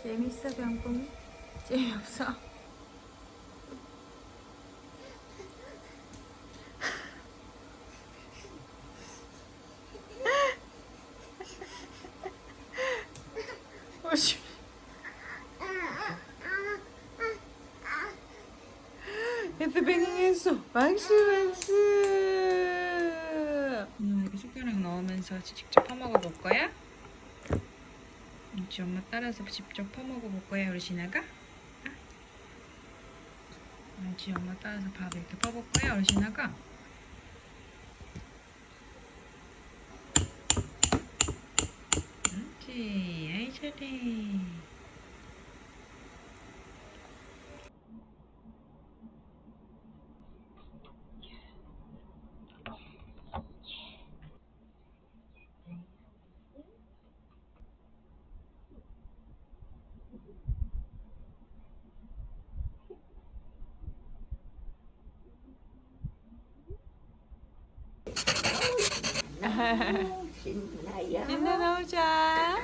재밌어 병풍? 재미없어? 오씨. 헤드뱅잉 했어. 망스. 이렇게 숟가락 넣으면서 직접 퍼먹어 볼 거야? 이제 엄마 따라서 직접 퍼먹어 볼 거야, 우리 진아가? 이제 엄마 따라서 밥 이렇게 퍼볼 거야, 우리 진아가? 그렇지, 아이 잘해. 신나야. 신나 나오자.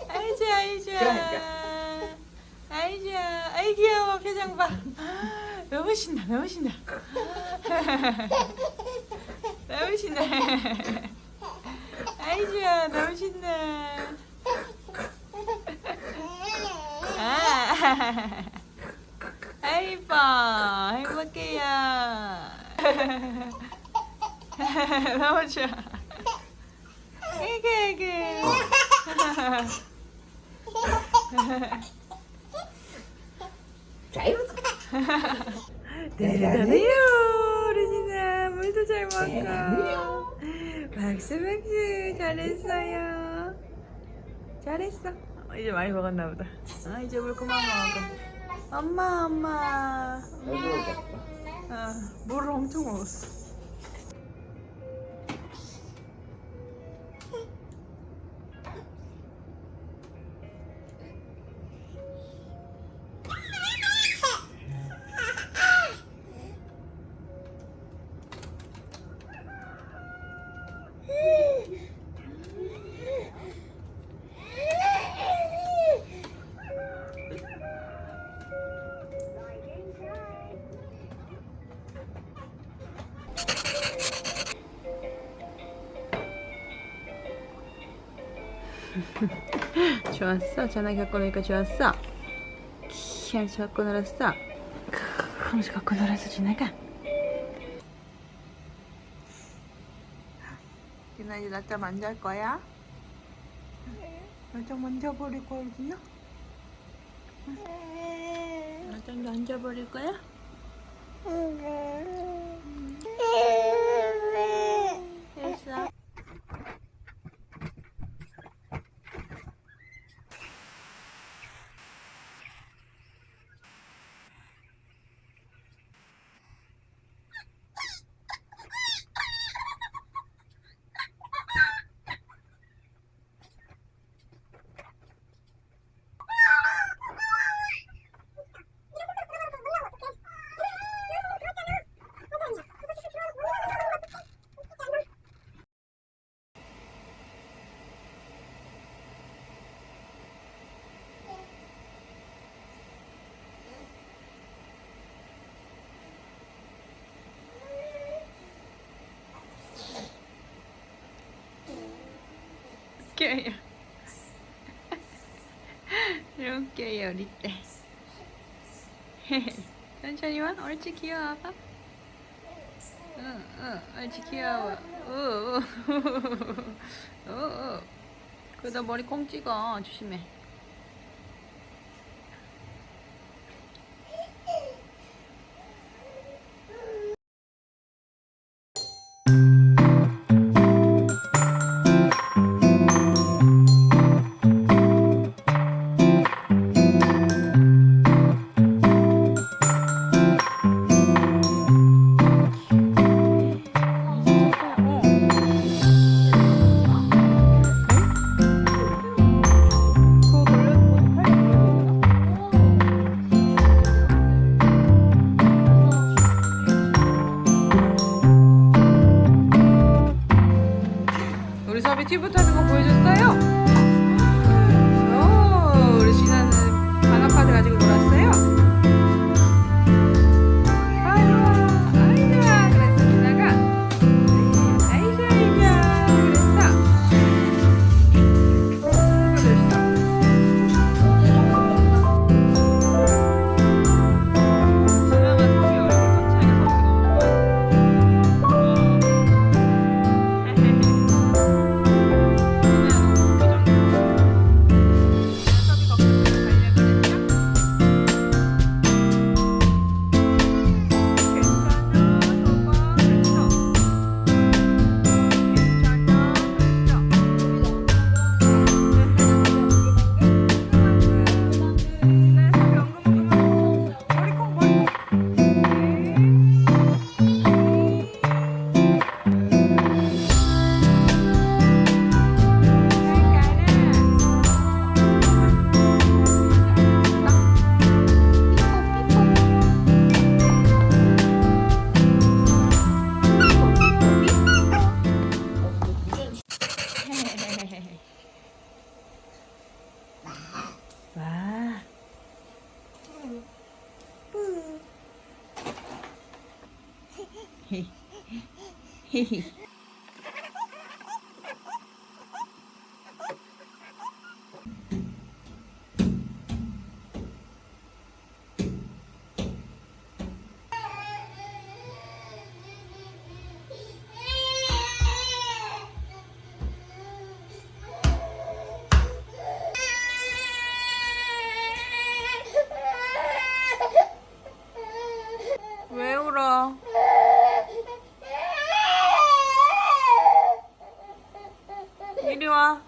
아이 좋아, 아이 좋아. 아이 좋아. 아이 귀여워, 표정 봐. 너무 신나, 너무 신나. 너무 신나. 아이 좋아, 너무 신나. 아이 이뻐, 행복해요. 너무 좋아. 이게. 잘 대단해요, 우리진아. 물도 잘 먹어. 대단해요. 박수. 잘했어요. 잘했어. 이제 많이 먹었나 보다. 이제 물 그만 먹어. 엄마. 물을 엄청 먹었어. 좋았어. 전화 갖고 노니까 좋았어. 하면서 갖고 놀았어. 하면서 갖고 놀아서 지나가. 유나 이제 나짜 만질 거야? 나짜 만져버릴 거야, 유나? 나짜 만져버릴 거야? 됐어. 웃겨요. 웃겨요, 우리 때. 천천히 와. 옳지, 귀여워봐. 옳지, 귀여워. 그러다 머리 콩 찍어. 조심해. 우리 섭이 튜브 타는 거 보여줬어요? 왜 울어? 이리 와.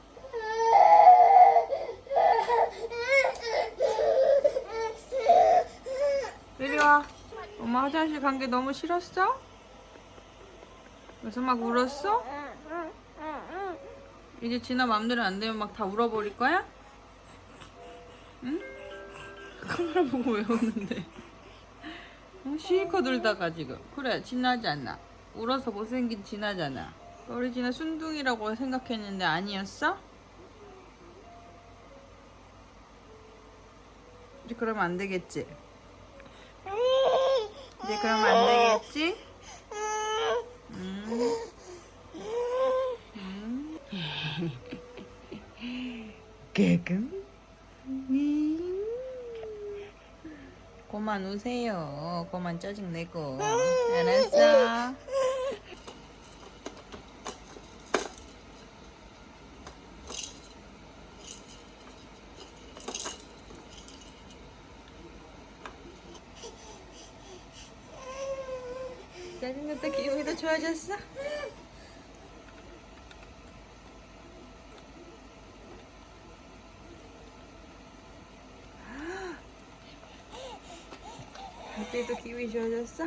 이리 와. 엄마 화장실 간 게 너무 싫었어? 그래서 막 울었어? 이제 진아 맘대로 안 되면 막 다 울어버릴 거야? 응? 카메라 보고 왜 우는데? 실컷 울다가 지금. 그래, 진하지 않나? 울어서 못생긴 진하잖아. 우리 진아 순둥이라고 생각했는데 아니었어? 이제 그러면 안 되겠지? 이제 그러면 안 되겠지? 개금? 그만 우세요. 그만 짜증내고. 알았어. 짜증났다 기분이 더 좋아졌어? 갑자기 또 기분이 좋아졌어?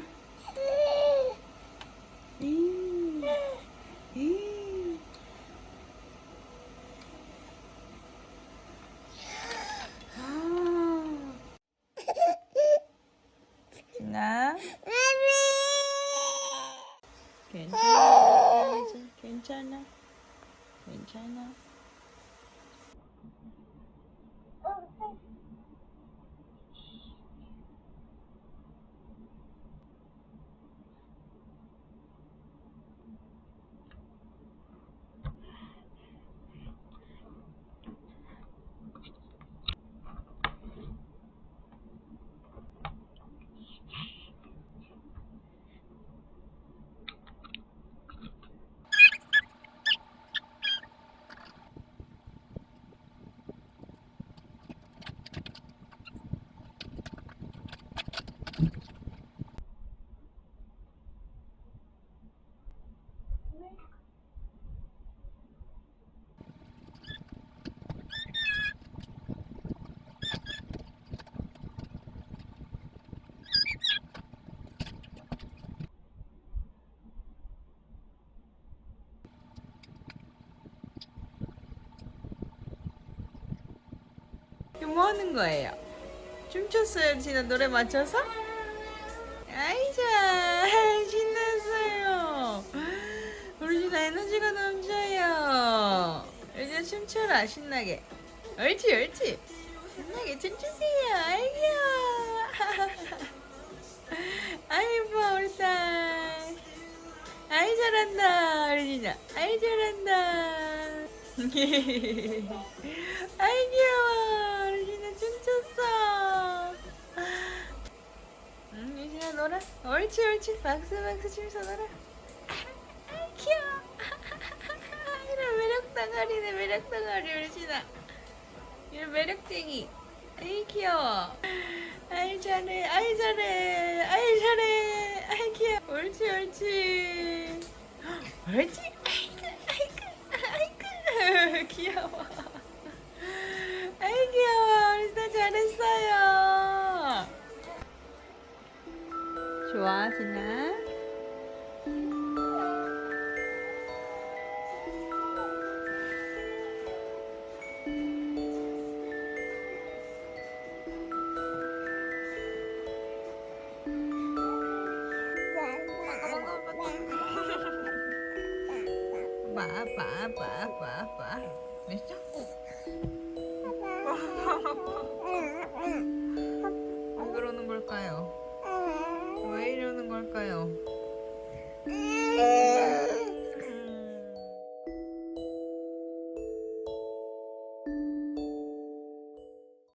진아? 괜찮아. 괜찮아. 괜찮아. 뭐 하는 거예요? 춤췄어요, 진아 노래 맞춰서? 아이자 신났어요. 우리 진아 에너지가 넘쳐요. 이제 춤춰라 신나게. 옳지 옳지. 신나게 춤추세요. 아이 귀여워. 아이 이뻐 우리 딸. 아이 잘한다 우리 진아. 아이 잘한다. 아이 귀여워. 우리 진아 춤췄어. 유진아 놀아. 옳지 옳지. 박수 춤춰 놀아. 아이 귀여워. 이런 매력 덩어리네 매력 덩어리 우리 진아. 이런 매력쟁이. 아이 귀여워. 아이 잘해 아이 잘해 아이 잘해 아이 귀여워. 옳지 옳지. 옳지. 아이고 귀여워. 아이 귀여워. 우리 진아 잘했어요. 좋아 진아. 봐. 왜 자꾸 왜 그러는 걸까요? 왜 이러는 걸까요?